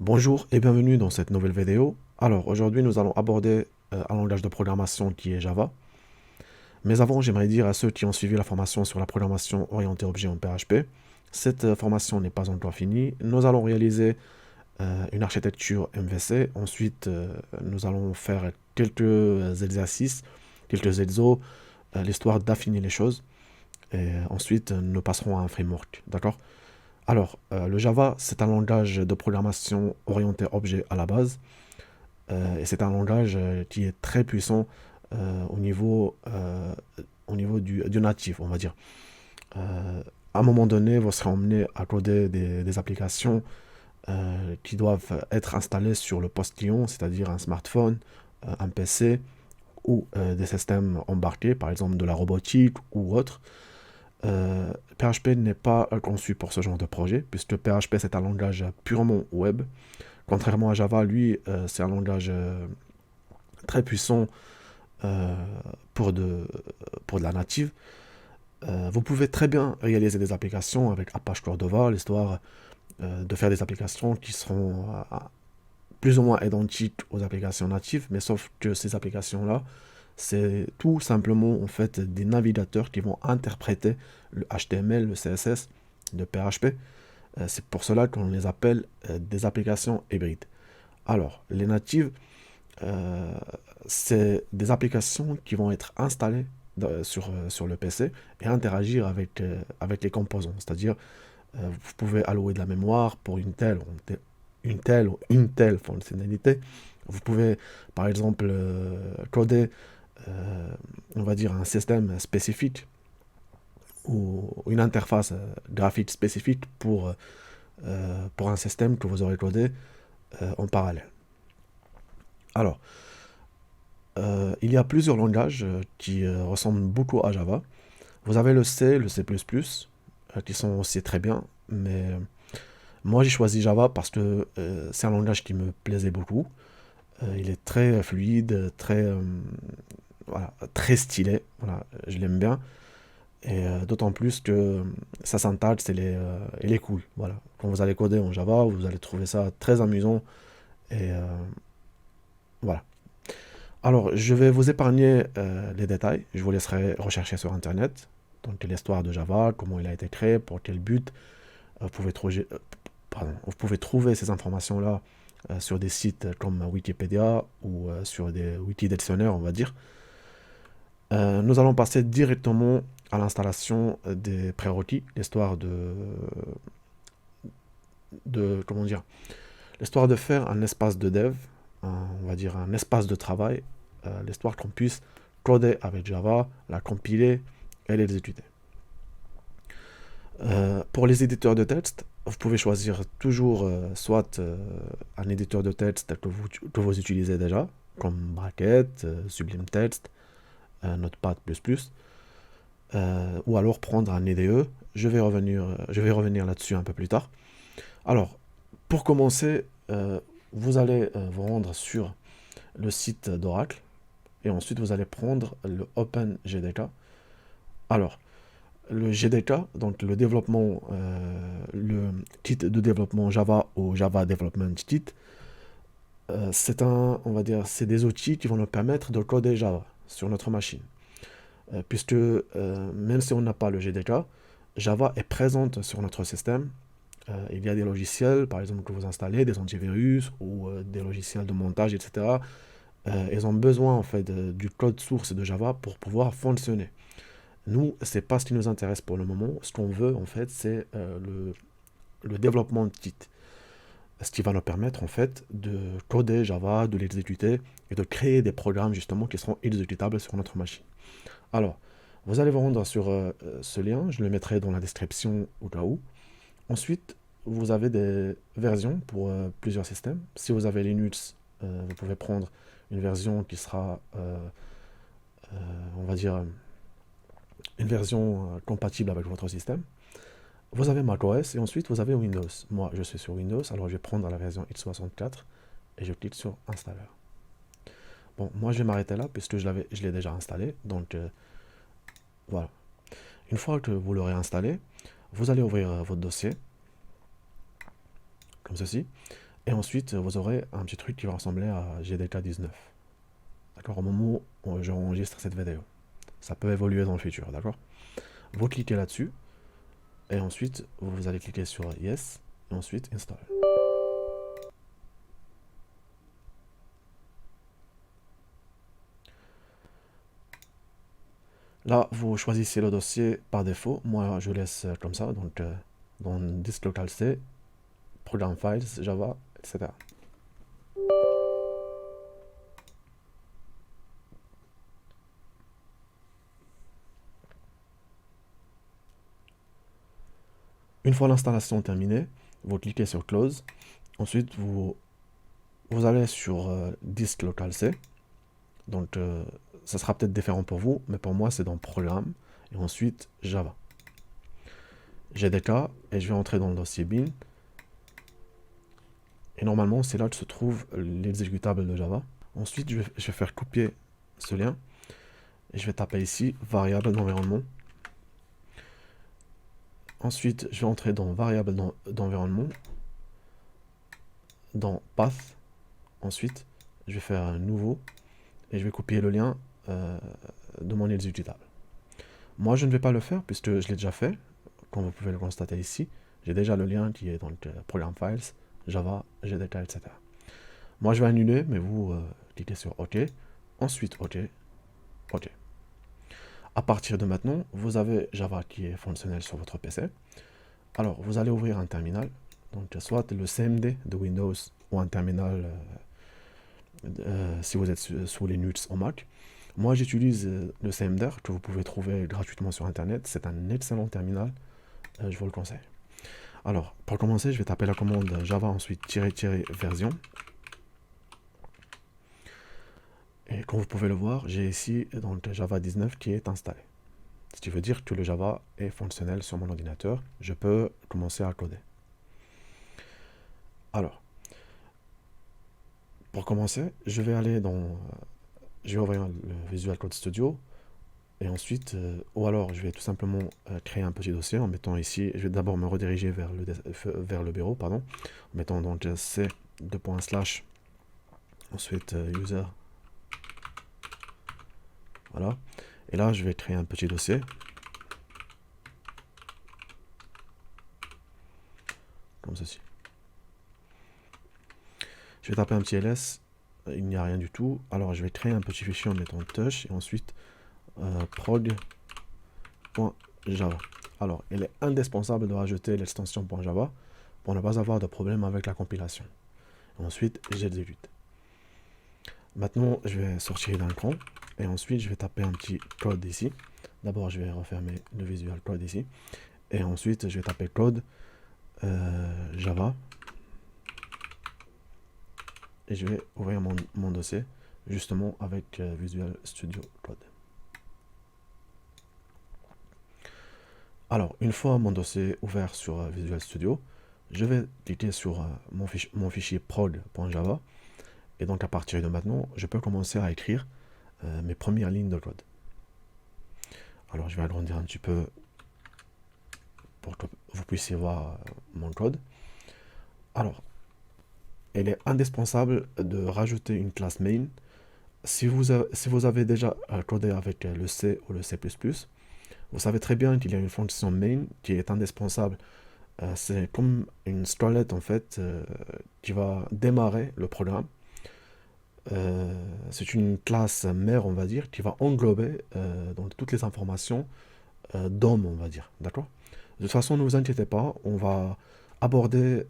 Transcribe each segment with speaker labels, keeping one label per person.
Speaker 1: Bonjour et bienvenue dans cette nouvelle vidéo. Alors aujourd'hui nous allons aborder un langage de programmation qui est Java. Mais avant j'aimerais dire à ceux qui ont suivi la formation sur la programmation orientée objet en PHP, cette formation n'est pas encore finie. Nous allons réaliser une architecture MVC. Ensuite nous allons faire quelques exercices, quelques exos, l'histoire d'affiner les choses. Et ensuite nous passerons à un framework. D'accord? Alors, le Java, c'est un langage de programmation orienté objet à la base, et c'est un langage qui est très puissant au niveau du natif, on va dire. À un moment donné, vous serez emmené à coder des applications qui doivent être installées sur le poste client, c'est-à-dire un smartphone, un PC ou des systèmes embarqués, par exemple de la robotique ou autre. PHP n'est pas conçu pour ce genre de projet, puisque PHP c'est un langage purement web. Contrairement à Java, lui, c'est un langage très puissant euh, pour, de, pour de la native. Vous pouvez très bien réaliser des applications avec Apache Cordova, l'histoire de faire des applications qui seront plus ou moins identiques aux applications natives, mais sauf que ces applications-là, c'est tout simplement en fait des navigateurs qui vont interpréter le HTML, le CSS de PHP. C'est pour cela qu'on les appelle des applications hybrides. Alors, les natives, euh, c'est des applications qui vont être installées sur le PC et interagir avec les composants. C'est-à-dire, vous pouvez allouer de la mémoire pour une telle fonctionnalité. Vous pouvez, par exemple, coder, on va dire, un système spécifique ou une interface graphique spécifique pour un système que vous aurez codé en parallèle. Alors, il y a plusieurs langages qui ressemblent beaucoup à Java. Vous avez le C, le C++, qui sont aussi très bien, mais moi j'ai choisi Java parce que c'est un langage qui me plaisait beaucoup. Il est très fluide, voilà, très stylé, voilà, je l'aime bien. Et d'autant plus que sa syntaxe, elle est cool. Voilà. Quand vous allez coder en Java, vous allez trouver ça très amusant. Et voilà. Alors, je vais vous épargner les détails. Je vous laisserai rechercher sur Internet. Donc, l'histoire de Java, comment il a été créé, pour quel but. Vous pouvez trouver ces informations-là sur des sites comme Wikipédia ou sur des wikidictionnaires, on va dire. Nous allons passer directement à l'installation des prérequis, l'histoire comment dire, l'histoire de faire un espace de dev, on va dire un espace de travail, l'histoire qu'on puisse coder avec Java, la compiler et l'exécuter. Pour les éditeurs de texte, vous pouvez choisir toujours soit un éditeur de texte que vous utilisez déjà, comme Bracket, Sublime Text, Notepad++, ou alors prendre un IDE. Je vais revenir là-dessus un peu plus tard. Alors, pour commencer, vous allez vous rendre sur le site d'Oracle et ensuite vous allez prendre le OpenGDK. Alors, le GDK, donc le kit de développement Java ou Java Development Kit, on va dire, c'est des outils qui vont nous permettre de coder Java sur notre machine. Puisque même si on n'a pas le GDK, Java est présente sur notre système. Il y a des logiciels, par exemple, que vous installez, des antivirus ou des logiciels de montage, etc. Ils ont besoin en fait du code source de Java pour pouvoir fonctionner. Nous, c'est pas ce qui nous intéresse pour le moment. Ce qu'on veut en fait, c'est le développement de Git, ce qui va nous permettre en fait de coder Java, de l'exécuter et de créer des programmes justement qui seront exécutables sur notre machine. Alors, vous allez vous rendre sur ce lien, je le mettrai dans la description au cas où. Ensuite, vous avez des versions pour plusieurs systèmes. Si vous avez Linux, vous pouvez prendre une version qui sera, on va dire, une version compatible avec votre système. Vous avez macOS et ensuite vous avez Windows. Moi, je suis sur Windows, alors je vais prendre la version x64 et je clique sur Installeur. Bon, moi je vais m'arrêter là puisque je l'ai déjà installé. Donc voilà. Une fois que vous l'aurez installé, vous allez ouvrir votre dossier, comme ceci. Et ensuite, vous aurez un petit truc qui va ressembler à GDK19. D'accord, au moment où j'enregistre cette vidéo. Ça peut évoluer dans le futur, d'accord? Vous cliquez là-dessus, et ensuite, vous allez cliquer sur Yes, et ensuite Install. Là, vous choisissez le dossier par défaut. Moi, je laisse comme ça, donc dans Disk Local C, Program Files, Java, etc. Une fois l'installation terminée, vous cliquez sur Close. Ensuite, vous allez sur Disk Local C. Donc, ça sera peut-être différent pour vous, mais pour moi, c'est dans Programme. Et ensuite, Java. GDK, et je vais entrer dans le dossier bin. Et normalement, c'est là que se trouve l'exécutable de Java. Ensuite, je vais faire copier ce lien. Et je vais taper ici, variable d'environnement. Ensuite, je vais entrer dans variable d'environnement, dans path. Ensuite, je vais faire un nouveau et je vais copier le lien de mon exécutable. Moi, je ne vais pas le faire puisque je l'ai déjà fait. Comme vous pouvez le constater ici, j'ai déjà le lien qui est dans le Program Files, Java, GDK, etc. Moi, je vais annuler, mais vous cliquez sur OK. Ensuite, OK. OK. À partir de maintenant, vous avez Java qui est fonctionnel sur votre PC. Alors, vous allez ouvrir un terminal, donc soit le CMD de Windows ou un terminal si vous êtes sous Linux ou Mac. Moi, j'utilise le CMDR que vous pouvez trouver gratuitement sur Internet. C'est un excellent terminal, je vous le conseille. Alors, pour commencer, je vais taper la commande Java, ensuite version. Et comme vous pouvez le voir, j'ai ici donc Java 19 qui est installé. Ce qui veut dire que le Java est fonctionnel sur mon ordinateur. Je peux commencer à coder. Alors, pour commencer, je vais aller dans... je vais ouvrir le Visual Code Studio. Et ensuite, ou alors je vais tout simplement créer un petit dossier en mettant ici, je vais d'abord me rediriger vers le bureau, pardon, en mettant donc c /, ensuite user, voilà. Et là, je vais créer un petit dossier. Comme ceci. Je vais taper un petit ls, il n'y a rien du tout. Alors je vais créer un petit fichier en mettant touch et ensuite prog.java. Alors il est indispensable de rajouter l'extension .java pour ne pas avoir de problème avec la compilation. Et ensuite j'exécute. Maintenant je vais sortir d'un cran et ensuite je vais taper un petit code ici. D'abord je vais refermer le Visual Code ici et ensuite je vais taper code Java. Et je vais ouvrir mon dossier justement avec Visual Studio Code. Alors, une fois mon dossier ouvert sur Visual Studio, je vais cliquer sur mon fichier prog.java. Et donc, à partir de maintenant, je peux commencer à écrire mes premières lignes de code. Alors, je vais agrandir un petit peu pour que vous puissiez voir mon code. Alors, il est indispensable de rajouter une classe main. Si vous avez déjà codé avec le C ou le C++, vous savez très bien qu'il y a une fonction main qui est indispensable. C'est comme une starlet en fait qui va démarrer le programme. C'est une classe mère, on va dire, qui va englober donc toutes les informations DOM, on va dire. D'accord? De toute façon, ne vous inquiétez pas, on va aborder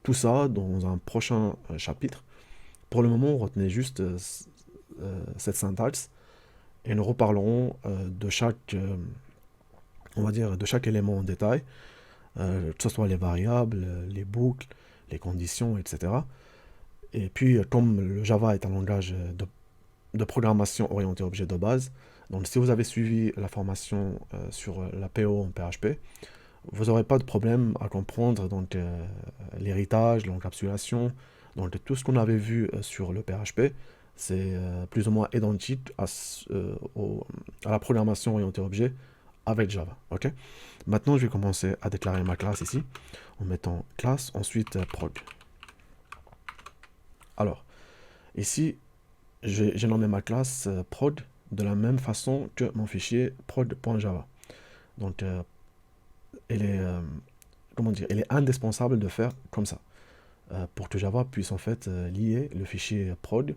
Speaker 1: tout ça dans un prochain chapitre. Pour le moment, retenez juste cette syntaxe et nous reparlerons de chaque, on va dire, de chaque élément en détail, que ce soit les variables, les boucles, les conditions, etc. Et puis, comme le Java est un langage de programmation orienté objet de base, donc si vous avez suivi la formation sur la PO en PHP, vous n'aurez pas de problème à comprendre donc l'héritage, l'encapsulation, donc tout ce qu'on avait vu sur le PHP, c'est plus ou moins identique à la programmation orientée objet avec Java. Ok. Maintenant, je vais commencer à déclarer ma classe ici en mettant classe, ensuite prod. Alors, ici, j'ai nommé ma classe prod de la même façon que mon fichier prod.java. Donc, comment dire, il est indispensable de faire comme ça pour que Java puisse en fait lier le fichier prod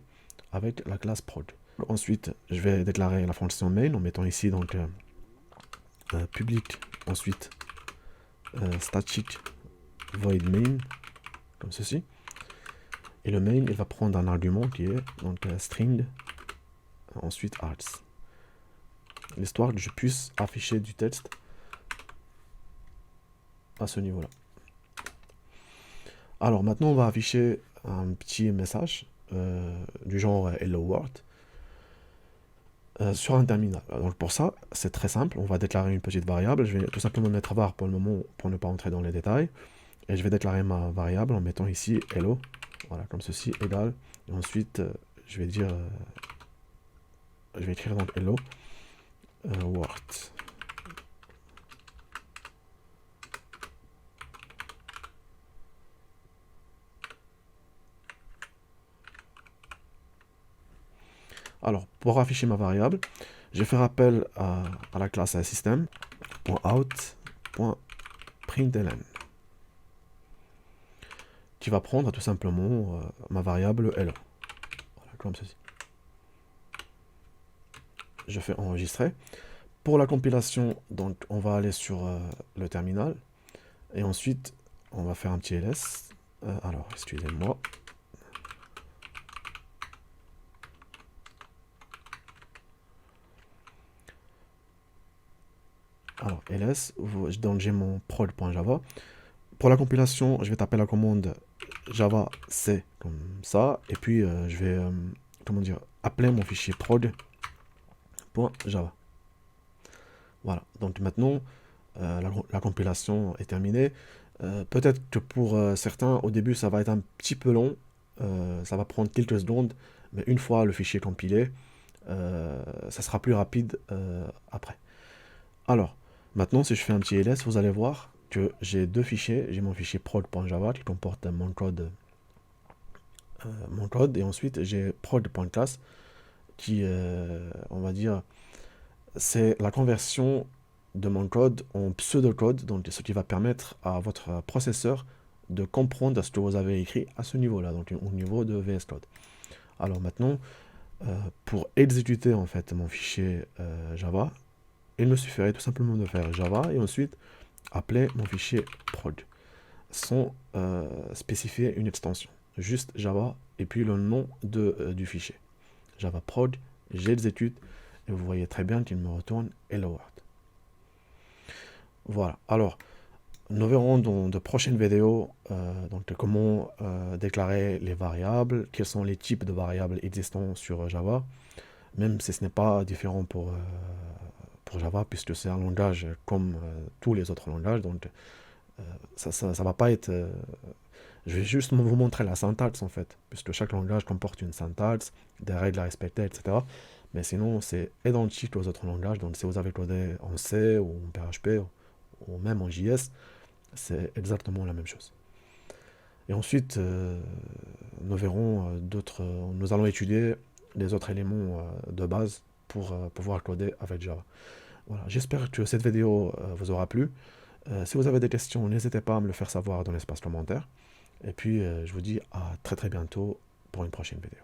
Speaker 1: avec la classe prod. Ensuite, je vais déclarer la fonction main en mettant ici donc public, ensuite static void main comme ceci. Et le main, il va prendre un argument qui est donc string, ensuite args, l'histoire que je puisse afficher du texte à ce niveau-là. Alors maintenant, on va afficher un petit message du genre Hello World sur un terminal. Donc pour ça, c'est très simple. On va déclarer une petite variable. Je vais tout simplement mettre var pour le moment pour ne pas entrer dans les détails. Et je vais déclarer ma variable en mettant ici hello. Voilà, comme ceci, égal. Et ensuite, je vais dire, je vais écrire donc hello world. Alors, pour afficher ma variable, je vais faire appel à la classe system.out.println qui va prendre tout simplement ma variable hello. Voilà, comme ceci. Je fais enregistrer. Pour la compilation, donc, on va aller sur le terminal et ensuite, on va faire un petit ls. Alors, excusez-moi. Alors, ls, donc j'ai mon prod.java. Pour la compilation, je vais taper la commande java c comme ça, et puis je vais, comment dire, appeler mon fichier prod.java. Voilà, donc maintenant, la compilation est terminée. Peut-être que pour certains, au début, ça va être un petit peu long, ça va prendre quelques secondes, mais une fois le fichier compilé, ça sera plus rapide après. Alors, maintenant, si je fais un petit ls, vous allez voir que j'ai deux fichiers. J'ai mon fichier prod.java qui comporte mon code, et ensuite j'ai prod.class qui, on va dire, c'est la conversion de mon code en pseudocode, donc ce qui va permettre à votre processeur de comprendre ce que vous avez écrit à ce niveau-là, donc au niveau de VS Code. Alors maintenant, pour exécuter en fait mon fichier Java, il me suffirait tout simplement de faire Java et ensuite appeler mon fichier prod sans spécifier une extension. Juste Java et puis le nom du fichier. Java prod, j'exécute et vous voyez très bien qu'il me retourne Hello World. Voilà, alors nous verrons dans de prochaines vidéos donc comment déclarer les variables, quels sont les types de variables existants sur Java, même si ce n'est pas différent pour Java, puisque c'est un langage comme tous les autres langages, donc ça va pas être... je vais juste vous montrer la syntaxe en fait, puisque chaque langage comporte une syntaxe, des règles à respecter, etc. Mais sinon, c'est identique aux autres langages, donc si vous avez codé en C ou en PHP ou même en JS, c'est exactement la même chose. Et ensuite, nous verrons nous allons étudier les autres éléments de base pour pouvoir coder avec Java. Voilà, j'espère que cette vidéo vous aura plu. Si vous avez des questions, n'hésitez pas à me le faire savoir dans l'espace commentaire. Et puis, je vous dis à très très bientôt pour une prochaine vidéo.